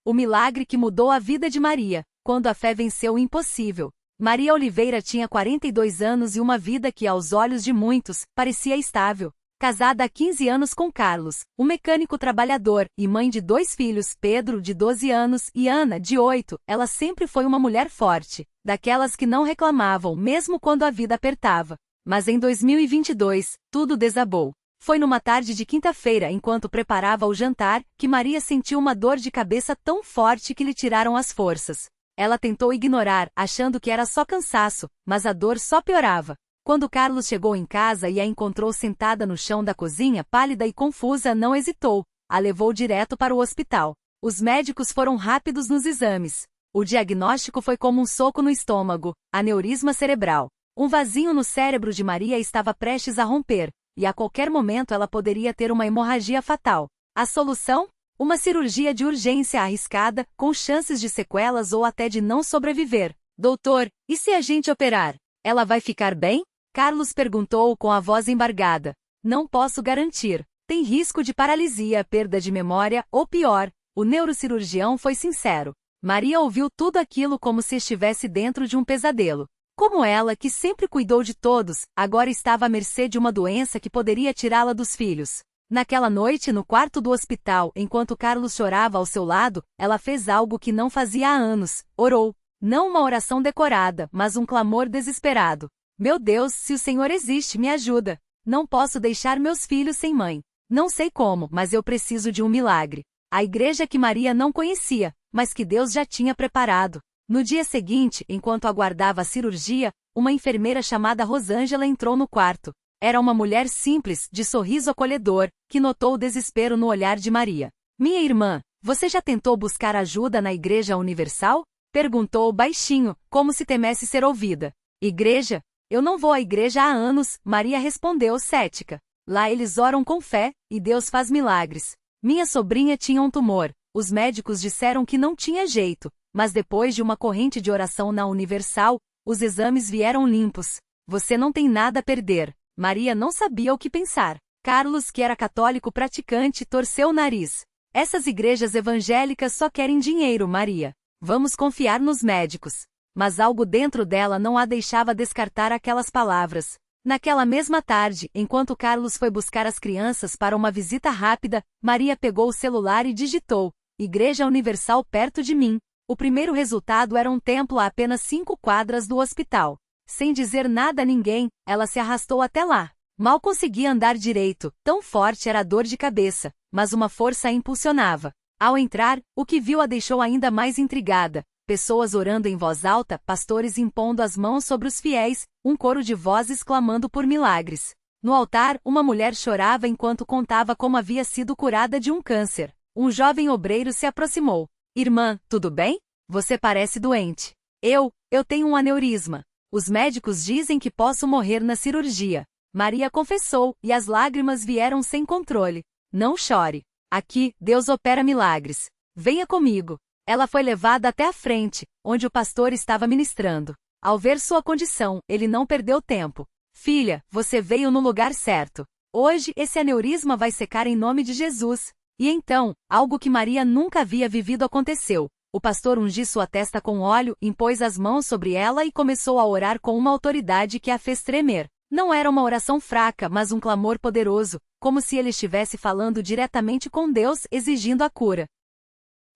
O milagre que mudou a vida de Maria, quando a fé venceu o impossível. Maria Oliveira tinha 42 anos e uma vida que, aos olhos de muitos, parecia estável. Casada há 15 anos com Carlos, um mecânico trabalhador, e mãe de 2 filhos, Pedro, de 12 anos, e Ana, de 8, ela sempre foi uma mulher forte, daquelas que não reclamavam mesmo quando a vida apertava. Mas em 2022, tudo desabou. Foi numa tarde de quinta-feira, enquanto preparava o jantar, que Maria sentiu uma dor de cabeça tão forte que lhe tiraram as forças. Ela tentou ignorar, achando que era só cansaço, mas a dor só piorava. Quando Carlos chegou em casa e a encontrou sentada no chão da cozinha, pálida e confusa, não hesitou. A levou direto para o hospital. Os médicos foram rápidos nos exames. O diagnóstico foi como um soco no estômago: aneurisma cerebral. Um vazio no cérebro de Maria estava prestes a romper, e a qualquer momento ela poderia ter uma hemorragia fatal. A solução? Uma cirurgia de urgência arriscada, com chances de sequelas ou até de não sobreviver. Doutor, e se a gente operar? Ela vai ficar bem? Carlos perguntou com a voz embargada. Não posso garantir. Tem risco de paralisia, perda de memória, ou pior. O neurocirurgião foi sincero. Maria ouviu tudo aquilo como se estivesse dentro de um pesadelo. Como ela, que sempre cuidou de todos, agora estava à mercê de uma doença que poderia tirá-la dos filhos. Naquela noite, no quarto do hospital, enquanto Carlos chorava ao seu lado, ela fez algo que não fazia há anos: orou. Não uma oração decorada, mas um clamor desesperado. Meu Deus, se o Senhor existe, me ajuda. Não posso deixar meus filhos sem mãe. Não sei como, mas eu preciso de um milagre. A igreja que Maria não conhecia, mas que Deus já tinha preparado. No dia seguinte, enquanto aguardava a cirurgia, uma enfermeira chamada Rosângela entrou no quarto. Era uma mulher simples, de sorriso acolhedor, que notou o desespero no olhar de Maria. Minha irmã, você já tentou buscar ajuda na Igreja Universal? Perguntou baixinho, como se temesse ser ouvida. Igreja? Eu não vou à igreja há anos, Maria respondeu cética. Lá eles oram com fé, e Deus faz milagres. Minha sobrinha tinha um tumor. Os médicos disseram que não tinha jeito, mas depois de uma corrente de oração na Universal, os exames vieram limpos. Você não tem nada a perder. Maria não sabia o que pensar. Carlos, que era católico praticante, torceu o nariz. Essas igrejas evangélicas só querem dinheiro, Maria. Vamos confiar nos médicos. Mas algo dentro dela não a deixava descartar aquelas palavras. Naquela mesma tarde, enquanto Carlos foi buscar as crianças para uma visita rápida, Maria pegou o celular e digitou: Igreja Universal perto de mim. O primeiro resultado era um templo a apenas 5 quadras do hospital. Sem dizer nada a ninguém, ela se arrastou até lá. Mal conseguia andar direito, tão forte era a dor de cabeça, mas uma força a impulsionava. Ao entrar, o que viu a deixou ainda mais intrigada. Pessoas orando em voz alta, pastores impondo as mãos sobre os fiéis, um coro de vozes clamando por milagres. No altar, uma mulher chorava enquanto contava como havia sido curada de um câncer. Um jovem obreiro se aproximou. Irmã, tudo bem? Você parece doente. Eu tenho um aneurisma. Os médicos dizem que posso morrer na cirurgia. Maria confessou, e as lágrimas vieram sem controle. Não chore. Aqui, Deus opera milagres. Venha comigo. Ela foi levada até a frente, onde o pastor estava ministrando. Ao ver sua condição, ele não perdeu tempo. Filha, você veio no lugar certo. Hoje, esse aneurisma vai secar em nome de Jesus. E então, algo que Maria nunca havia vivido aconteceu. O pastor ungiu sua testa com óleo, impôs as mãos sobre ela e começou a orar com uma autoridade que a fez tremer. Não era uma oração fraca, mas um clamor poderoso, como se ele estivesse falando diretamente com Deus, exigindo a cura.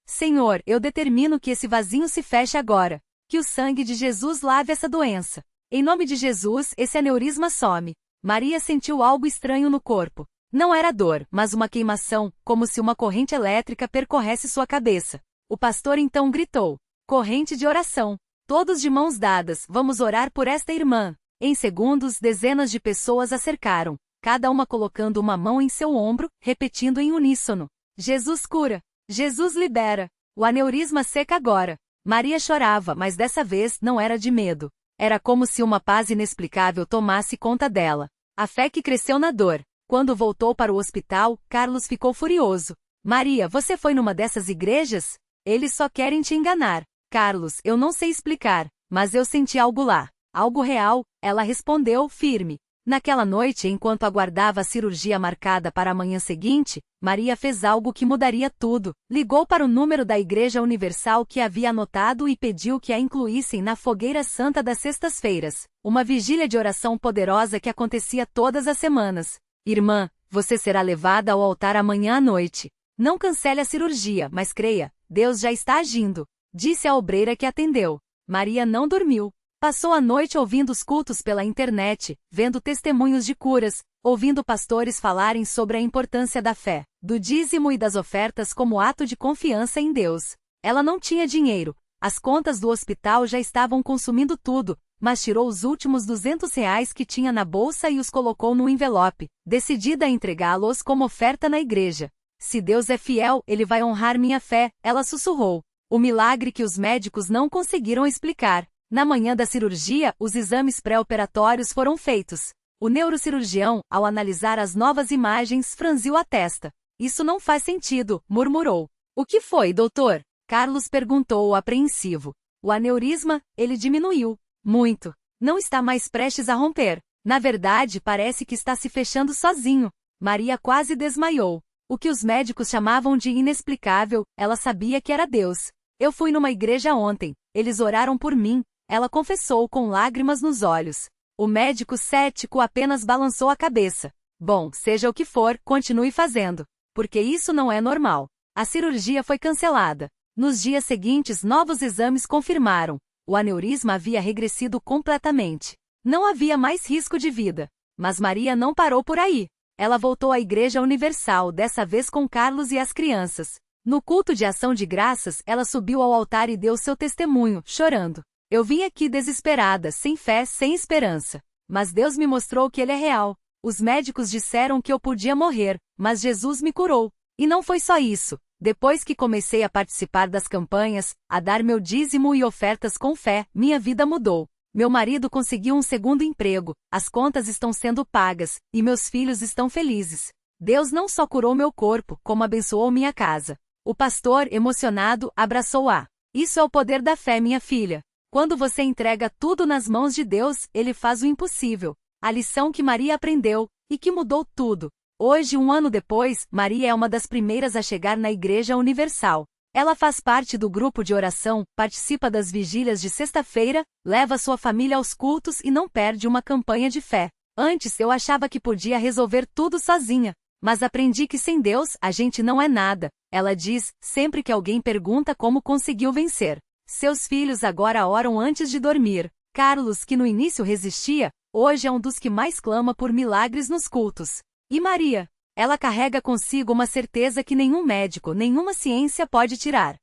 Senhor, eu determino que esse vasinho se feche agora. Que o sangue de Jesus lave essa doença. Em nome de Jesus, esse aneurisma some. Maria sentiu algo estranho no corpo. Não era dor, mas uma queimação, como se uma corrente elétrica percorresse sua cabeça. O pastor então gritou: corrente de oração. Todos de mãos dadas, vamos orar por esta irmã. Em segundos, dezenas de pessoas a cercaram, cada uma colocando uma mão em seu ombro, repetindo em uníssono: Jesus cura. Jesus libera. O aneurisma seca agora. Maria chorava, mas dessa vez não era de medo. Era como se uma paz inexplicável tomasse conta dela. A fé que cresceu na dor. Quando voltou para o hospital, Carlos ficou furioso. Maria, você foi numa dessas igrejas? Eles só querem te enganar. Carlos, eu não sei explicar, mas eu senti algo lá. Algo real, ela respondeu, firme. Naquela noite, enquanto aguardava a cirurgia marcada para a manhã seguinte, Maria fez algo que mudaria tudo. Ligou para o número da Igreja Universal que havia anotado e pediu que a incluíssem na Fogueira Santa das Sextas-feiras, uma vigília de oração poderosa que acontecia todas as semanas. Irmã, você será levada ao altar amanhã à noite. Não cancele a cirurgia, mas creia, Deus já está agindo, disse a obreira que atendeu. Maria não dormiu. Passou a noite ouvindo os cultos pela internet, vendo testemunhos de curas, ouvindo pastores falarem sobre a importância da fé, do dízimo e das ofertas como ato de confiança em Deus. Ela não tinha dinheiro, as contas do hospital já estavam consumindo tudo, mas tirou os últimos R$ 200 que tinha na bolsa e os colocou no envelope, decidida a entregá-los como oferta na igreja. Se Deus é fiel, Ele vai honrar minha fé, ela sussurrou. O milagre que os médicos não conseguiram explicar. Na manhã da cirurgia, os exames pré-operatórios foram feitos. O neurocirurgião, ao analisar as novas imagens, franziu a testa. Isso não faz sentido, murmurou. O que foi, doutor? Carlos perguntou apreensivo. O aneurisma, ele diminuiu. Muito. Não está mais prestes a romper. Na verdade, parece que está se fechando sozinho. Maria quase desmaiou. O que os médicos chamavam de inexplicável, ela sabia que era Deus. Eu fui numa igreja ontem. Eles oraram por mim. Ela confessou com lágrimas nos olhos. O médico cético apenas balançou a cabeça. Bom, seja o que for, continue fazendo. Porque isso não é normal. A cirurgia foi cancelada. Nos dias seguintes, novos exames confirmaram. O aneurisma havia regressido completamente. Não havia mais risco de vida. Mas Maria não parou por aí. Ela voltou à Igreja Universal, dessa vez com Carlos e as crianças. No culto de ação de graças, ela subiu ao altar e deu seu testemunho, chorando. Eu vim aqui desesperada, sem fé, sem esperança. Mas Deus me mostrou que Ele é real. Os médicos disseram que eu podia morrer, mas Jesus me curou. E não foi só isso. Depois que comecei a participar das campanhas, a dar meu dízimo e ofertas com fé, minha vida mudou. Meu marido conseguiu um segundo emprego, as contas estão sendo pagas, e meus filhos estão felizes. Deus não só curou meu corpo, como abençoou minha casa. O pastor, emocionado, abraçou-a. Isso é o poder da fé, minha filha. Quando você entrega tudo nas mãos de Deus, Ele faz o impossível. A lição que Maria aprendeu, e que mudou tudo. Hoje, um ano depois, Maria é uma das primeiras a chegar na Igreja Universal. Ela faz parte do grupo de oração, participa das vigílias de sexta-feira, leva sua família aos cultos e não perde uma campanha de fé. Antes eu achava que podia resolver tudo sozinha. Mas aprendi que sem Deus, a gente não é nada. Ela diz, sempre que alguém pergunta como conseguiu vencer. Seus filhos agora oram antes de dormir. Carlos, que no início resistia, hoje é um dos que mais clama por milagres nos cultos. E Maria? Ela carrega consigo uma certeza que nenhum médico, nenhuma ciência pode tirar.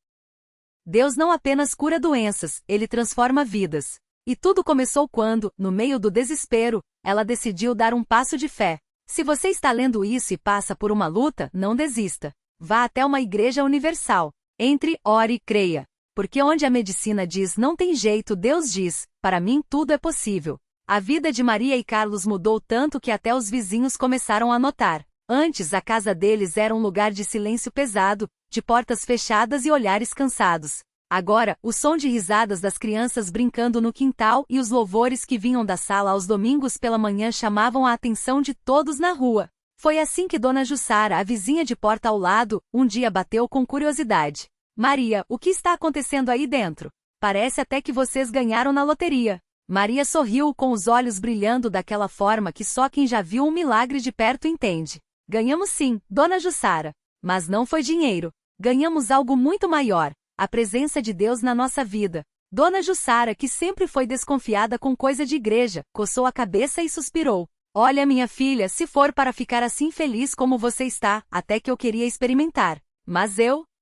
Deus não apenas cura doenças, Ele transforma vidas. E tudo começou quando, no meio do desespero, ela decidiu dar um passo de fé. Se você está lendo isso e passa por uma luta, não desista. Vá até uma igreja universal. Entre, ore e creia. Porque onde a medicina diz não tem jeito, Deus diz, para mim tudo é possível. A vida de Maria e Carlos mudou tanto que até os vizinhos começaram a notar. Antes a casa deles era um lugar de silêncio pesado, de portas fechadas e olhares cansados. Agora, o som de risadas das crianças brincando no quintal e os louvores que vinham da sala aos domingos pela manhã chamavam a atenção de todos na rua. Foi assim que Dona Jussara, a vizinha de porta ao lado, um dia bateu com curiosidade. Maria, o que está acontecendo aí dentro? Parece até que vocês ganharam na loteria. Maria sorriu com os olhos brilhando daquela forma que só quem já viu um milagre de perto entende. Ganhamos sim, Dona Jussara. Mas não foi dinheiro. Ganhamos algo muito maior. A presença de Deus na nossa vida. Dona Jussara, que sempre foi desconfiada com coisa de igreja, coçou a cabeça e suspirou. Olha, minha filha, se for para ficar assim feliz como você está, até que eu queria experimentar. Mas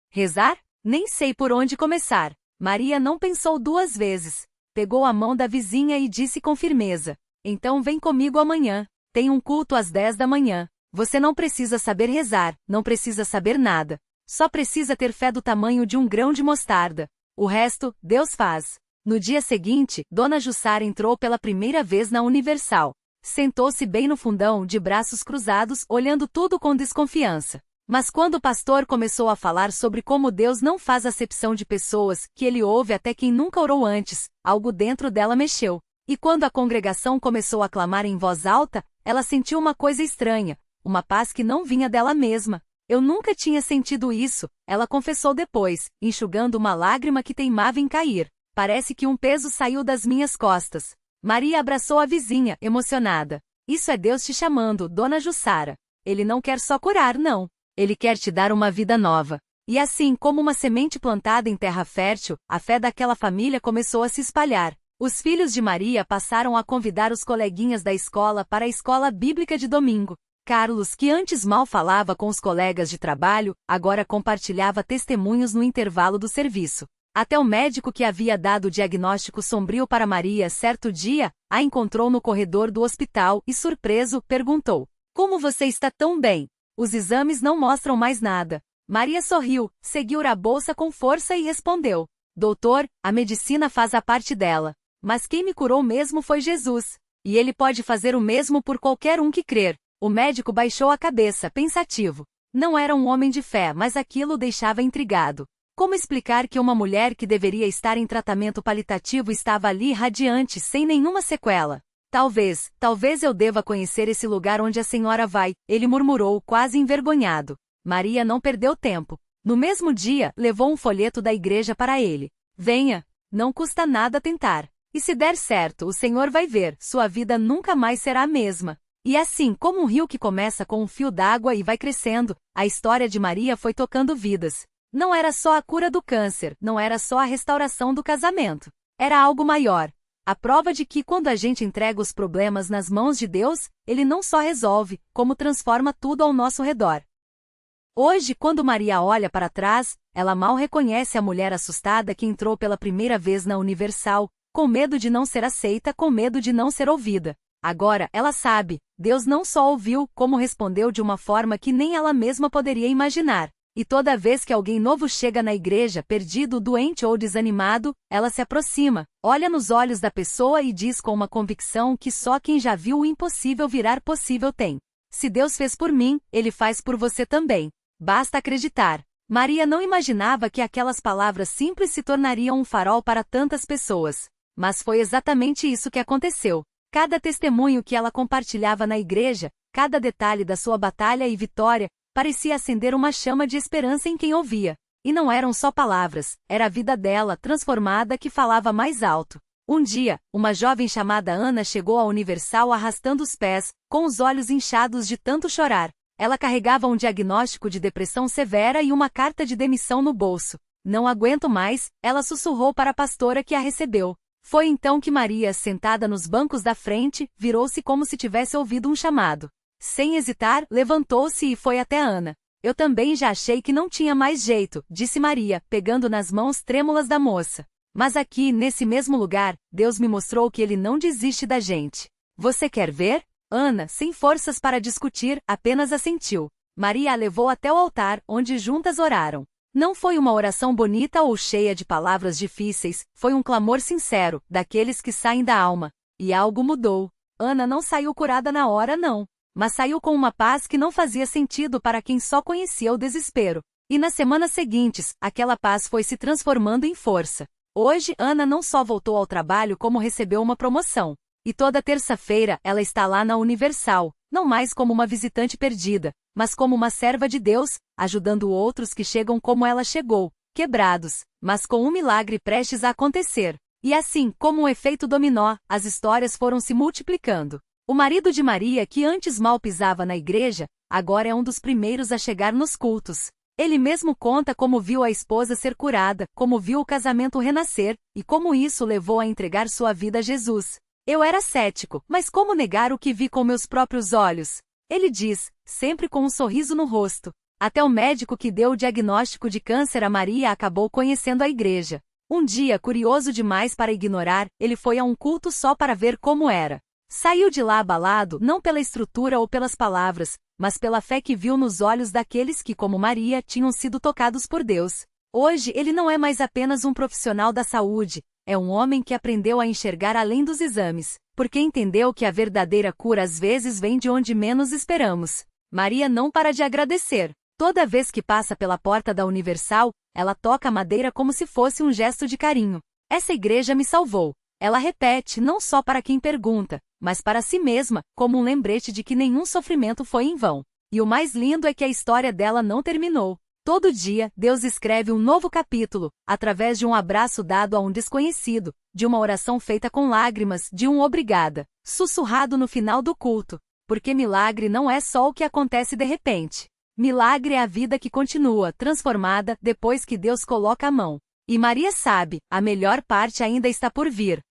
rezar? Nem sei por onde começar. Maria não pensou duas vezes. Pegou a mão da vizinha e disse com firmeza. Então vem comigo amanhã. Tem um culto às 10 da manhã. Você não precisa saber rezar, não precisa saber nada. Só precisa ter fé do tamanho de um grão de mostarda. O resto, Deus faz. No dia seguinte, Dona Jussara entrou pela primeira vez na Universal. Sentou-se bem no fundão, de braços cruzados, olhando tudo com desconfiança. Mas quando o pastor começou a falar sobre como Deus não faz acepção de pessoas, que Ele ouve até quem nunca orou antes, algo dentro dela mexeu. E quando a congregação começou a clamar em voz alta, ela sentiu uma coisa estranha, uma paz que não vinha dela mesma. Eu nunca tinha sentido isso, ela confessou depois, enxugando uma lágrima que teimava em cair. Parece que um peso saiu das minhas costas. Maria abraçou a vizinha, emocionada. Isso é Deus te chamando, Dona Jussara. Ele não quer só curar, não. Ele quer te dar uma vida nova. E assim como uma semente plantada em terra fértil, a fé daquela família começou a se espalhar. Os filhos de Maria passaram a convidar os coleguinhas da escola para a escola bíblica de domingo. Carlos, que antes mal falava com os colegas de trabalho, agora compartilhava testemunhos no intervalo do serviço. Até o médico que havia dado o diagnóstico sombrio para Maria certo dia, a encontrou no corredor do hospital e, surpreso, perguntou: "Como você está tão bem? Os exames não mostram mais nada." Maria sorriu, seguiu a bolsa com força e respondeu: "Doutor, a medicina faz a parte dela. Mas quem me curou mesmo foi Jesus. E ele pode fazer o mesmo por qualquer um que crer." O médico baixou a cabeça, pensativo. Não era um homem de fé, mas aquilo o deixava intrigado. Como explicar que uma mulher que deveria estar em tratamento paliativo estava ali radiante, sem nenhuma sequela? Talvez eu deva conhecer esse lugar onde a senhora vai, ele murmurou, quase envergonhado. Maria não perdeu tempo. No mesmo dia, levou um folheto da igreja para ele. "Venha, não custa nada tentar. E se der certo, o senhor vai ver, sua vida nunca mais será a mesma." E assim como um rio que começa com um fio d'água e vai crescendo, a história de Maria foi tocando vidas. Não era só a cura do câncer, não era só a restauração do casamento. Era algo maior. A prova de que quando a gente entrega os problemas nas mãos de Deus, Ele não só resolve, como transforma tudo ao nosso redor. Hoje, quando Maria olha para trás, ela mal reconhece a mulher assustada que entrou pela primeira vez na Universal, com medo de não ser aceita, com medo de não ser ouvida. Agora, ela sabe, Deus não só ouviu, como respondeu de uma forma que nem ela mesma poderia imaginar. E toda vez que alguém novo chega na igreja, perdido, doente ou desanimado, ela se aproxima, olha nos olhos da pessoa e diz com uma convicção que só quem já viu o impossível virar possível tem. Se Deus fez por mim, Ele faz por você também. Basta acreditar. Maria não imaginava que aquelas palavras simples se tornariam um farol para tantas pessoas. Mas foi exatamente isso que aconteceu. Cada testemunho que ela compartilhava na igreja, cada detalhe da sua batalha e vitória, parecia acender uma chama de esperança em quem ouvia. E não eram só palavras, era a vida dela, transformada, que falava mais alto. Um dia, uma jovem chamada Ana chegou à Universal arrastando os pés, com os olhos inchados de tanto chorar. Ela carregava um diagnóstico de depressão severa e uma carta de demissão no bolso. "Não aguento mais", ela sussurrou para a pastora que a recebeu. Foi então que Maria, sentada nos bancos da frente, virou-se como se tivesse ouvido um chamado. Sem hesitar, levantou-se e foi até Ana. "Eu também já achei que não tinha mais jeito", disse Maria, pegando nas mãos trêmulas da moça. "Mas aqui, nesse mesmo lugar, Deus me mostrou que Ele não desiste da gente. Você quer ver?" Ana, sem forças para discutir, apenas assentiu. Maria a levou até o altar, onde juntas oraram. Não foi uma oração bonita ou cheia de palavras difíceis, foi um clamor sincero, daqueles que saem da alma. E algo mudou. Ana não saiu curada na hora, não. Mas saiu com uma paz que não fazia sentido para quem só conhecia o desespero. E nas semanas seguintes, aquela paz foi se transformando em força. Hoje, Ana não só voltou ao trabalho como recebeu uma promoção. E toda terça-feira, ela está lá na Universal, não mais como uma visitante perdida, mas como uma serva de Deus, ajudando outros que chegam como ela chegou, quebrados, mas com um milagre prestes a acontecer. E assim, como um efeito dominó, as histórias foram se multiplicando. O marido de Maria, que antes mal pisava na igreja, agora é um dos primeiros a chegar nos cultos. Ele mesmo conta como viu a esposa ser curada, como viu o casamento renascer, e como isso levou a entregar sua vida a Jesus. "Eu era cético, mas como negar o que vi com meus próprios olhos?" Ele diz, sempre com um sorriso no rosto. Até o médico que deu o diagnóstico de câncer a Maria acabou conhecendo a igreja. Um dia, curioso demais para ignorar, ele foi a um culto só para ver como era. Saiu de lá abalado, não pela estrutura ou pelas palavras, mas pela fé que viu nos olhos daqueles que, como Maria, tinham sido tocados por Deus. Hoje ele não é mais apenas um profissional da saúde, é um homem que aprendeu a enxergar além dos exames, porque entendeu que a verdadeira cura às vezes vem de onde menos esperamos. Maria não para de agradecer. Toda vez que passa pela porta da Universal, ela toca a madeira como se fosse um gesto de carinho. "Essa igreja me salvou. Ela repete não só para quem pergunta, mas para si mesma, como um lembrete de que nenhum sofrimento foi em vão. E o mais lindo é que a história dela não terminou. Todo dia, Deus escreve um novo capítulo, através de um abraço dado a um desconhecido, de uma oração feita com lágrimas, de um obrigada, sussurrado no final do culto. Porque milagre não é só o que acontece de repente. Milagre é a vida que continua, transformada, depois que Deus coloca a mão. E Maria sabe, a melhor parte ainda está por vir.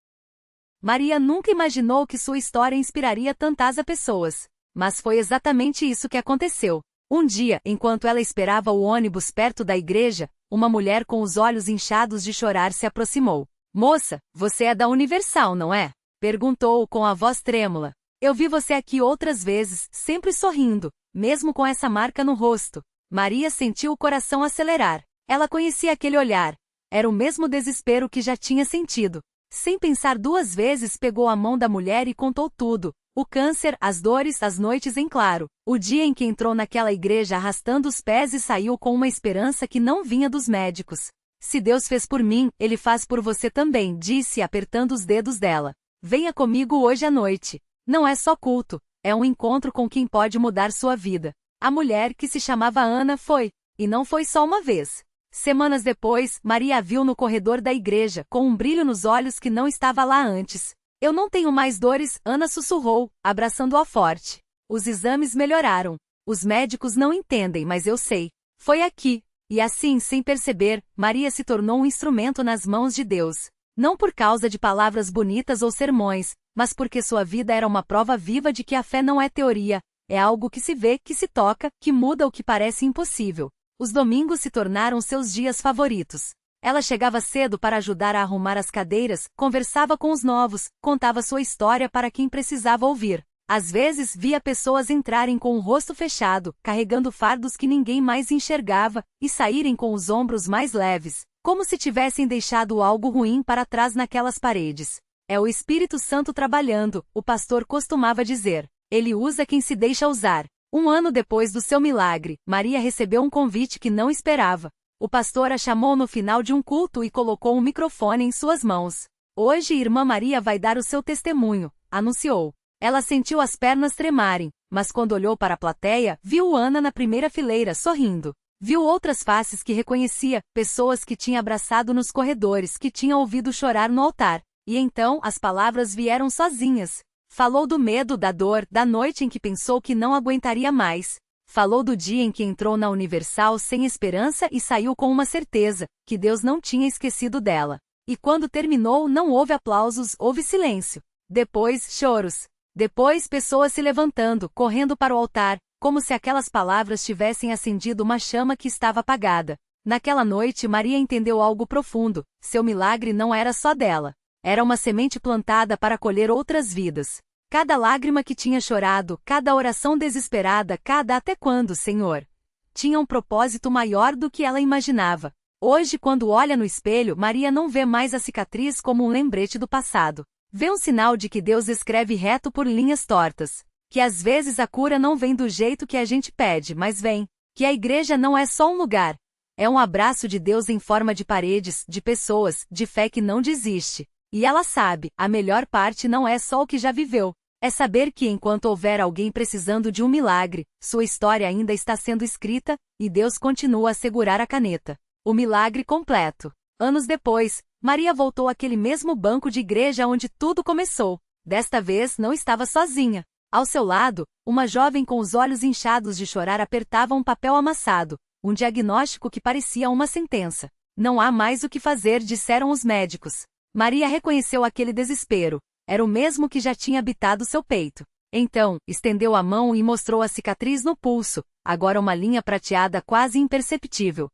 Maria nunca imaginou que sua história inspiraria tantas pessoas. Mas foi exatamente isso que aconteceu. Um dia, enquanto ela esperava o ônibus perto da igreja, uma mulher com os olhos inchados de chorar se aproximou. Moça, você é da Universal, não é? Perguntou com a voz trêmula. Eu vi você aqui outras vezes, sempre sorrindo, mesmo com essa marca no rosto. Maria sentiu o coração acelerar. Ela conhecia aquele olhar. Era o mesmo desespero que já tinha sentido. Sem pensar duas vezes, pegou a mão da mulher e contou tudo. O câncer, as dores, as noites em claro. O dia em que entrou naquela igreja arrastando os pés e saiu com uma esperança que não vinha dos médicos. Se Deus fez por mim, Ele faz por você também, disse apertando os dedos dela. Venha comigo hoje à noite. Não é só culto, é um encontro com quem pode mudar sua vida. A mulher, que se chamava Ana, foi. E não foi só uma vez. Semanas depois, Maria a viu no corredor da igreja, com um brilho nos olhos que não estava lá antes. Eu não tenho mais dores, Ana sussurrou, abraçando-a forte. Os exames melhoraram. Os médicos não entendem, mas eu sei. Foi aqui. E assim, sem perceber, Maria se tornou um instrumento nas mãos de Deus. Não por causa de palavras bonitas ou sermões, mas porque sua vida era uma prova viva de que a fé não é teoria, é algo que se vê, que se toca, que muda o que parece impossível. Os domingos se tornaram seus dias favoritos. Ela chegava cedo para ajudar a arrumar as cadeiras, conversava com os novos, contava sua história para quem precisava ouvir. Às vezes via pessoas entrarem com o rosto fechado, carregando fardos que ninguém mais enxergava, e saírem com os ombros mais leves, como se tivessem deixado algo ruim para trás naquelas paredes. É o Espírito Santo trabalhando, o pastor costumava dizer. Ele usa quem se deixa usar. 1 ano depois do seu milagre, Maria recebeu um convite que não esperava. O pastor a chamou no final de um culto e colocou um microfone em suas mãos. Hoje, irmã Maria vai dar o seu testemunho, anunciou. Ela sentiu as pernas tremarem, mas quando olhou para a plateia, viu Ana na primeira fileira sorrindo. Viu outras faces que reconhecia, pessoas que tinha abraçado nos corredores, que tinha ouvido chorar no altar. E então, as palavras vieram sozinhas. Falou do medo, da dor, da noite em que pensou que não aguentaria mais. Falou do dia em que entrou na Universal sem esperança e saiu com uma certeza, que Deus não tinha esquecido dela. E quando terminou, não houve aplausos, houve silêncio. Depois, choros. Depois, pessoas se levantando, correndo para o altar, como se aquelas palavras tivessem acendido uma chama que estava apagada. Naquela noite, Maria entendeu algo profundo. Seu milagre não era só dela. Era uma semente plantada para colher outras vidas. Cada lágrima que tinha chorado, cada oração desesperada, cada até quando, Senhor, tinha um propósito maior do que ela imaginava. Hoje, quando olha no espelho, Maria não vê mais a cicatriz como um lembrete do passado. Vê um sinal de que Deus escreve reto por linhas tortas. Que às vezes a cura não vem do jeito que a gente pede, mas vem. Que a igreja não é só um lugar. É um abraço de Deus em forma de paredes, de pessoas, de fé que não desiste. E ela sabe, a melhor parte não é só o que já viveu. É saber que enquanto houver alguém precisando de um milagre, sua história ainda está sendo escrita, e Deus continua a segurar a caneta. O milagre completo. Anos depois, Maria voltou àquele mesmo banco de igreja onde tudo começou. Desta vez não estava sozinha. Ao seu lado, uma jovem com os olhos inchados de chorar apertava um papel amassado, um diagnóstico que parecia uma sentença. Não há mais o que fazer, disseram os médicos. Maria reconheceu aquele desespero. Era o mesmo que já tinha habitado seu peito. Então, estendeu a mão e mostrou a cicatriz no pulso, agora uma linha prateada quase imperceptível.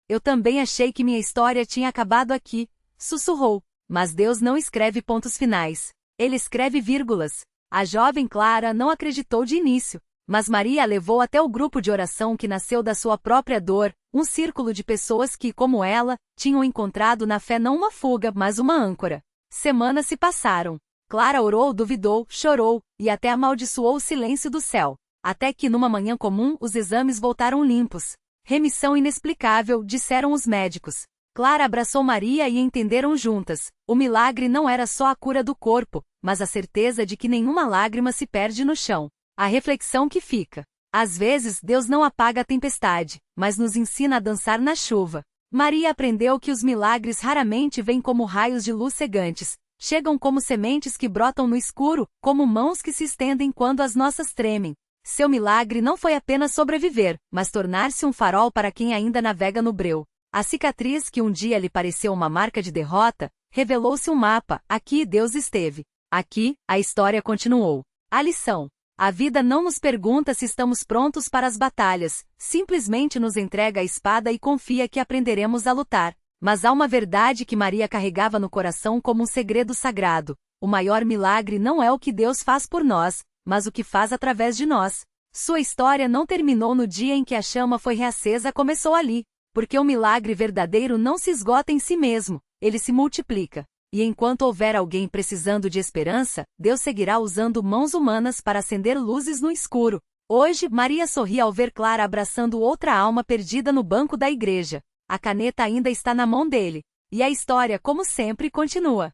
Eu também achei que minha história tinha acabado aqui, sussurrou. Mas Deus não escreve pontos finais. Ele escreve vírgulas. A jovem Clara não acreditou de início, mas Maria a levou até o grupo de oração que nasceu da sua própria dor, um círculo de pessoas que, como ela, tinham encontrado na fé não uma fuga, mas uma âncora. Semanas se passaram. Clara orou, duvidou, chorou, e até amaldiçoou o silêncio do céu. Até que numa manhã comum os exames voltaram limpos. Remissão inexplicável, disseram os médicos. Clara abraçou Maria e entenderam juntas. O milagre não era só a cura do corpo, mas a certeza de que nenhuma lágrima se perde no chão. A reflexão que fica. Às vezes, Deus não apaga a tempestade, mas nos ensina a dançar na chuva. Maria aprendeu que os milagres raramente vêm como raios de luz cegantes. Chegam como sementes que brotam no escuro, como mãos que se estendem quando as nossas tremem. Seu milagre não foi apenas sobreviver, mas tornar-se um farol para quem ainda navega no breu. A cicatriz que um dia lhe pareceu uma marca de derrota, revelou-se um mapa. Aqui Deus esteve. Aqui, a história continuou. A lição. A vida não nos pergunta se estamos prontos para as batalhas, simplesmente nos entrega a espada e confia que aprenderemos a lutar. Mas há uma verdade que Maria carregava no coração como um segredo sagrado. O maior milagre não é o que Deus faz por nós, mas o que faz através de nós. Sua história não terminou no dia em que a chama foi reacesa, começou ali. Porque o milagre verdadeiro não se esgota em si mesmo, ele se multiplica. E enquanto houver alguém precisando de esperança, Deus seguirá usando mãos humanas para acender luzes no escuro. Hoje, Maria sorri ao ver Clara abraçando outra alma perdida no banco da igreja. A caneta ainda está na mão dele. E a história, como sempre, continua.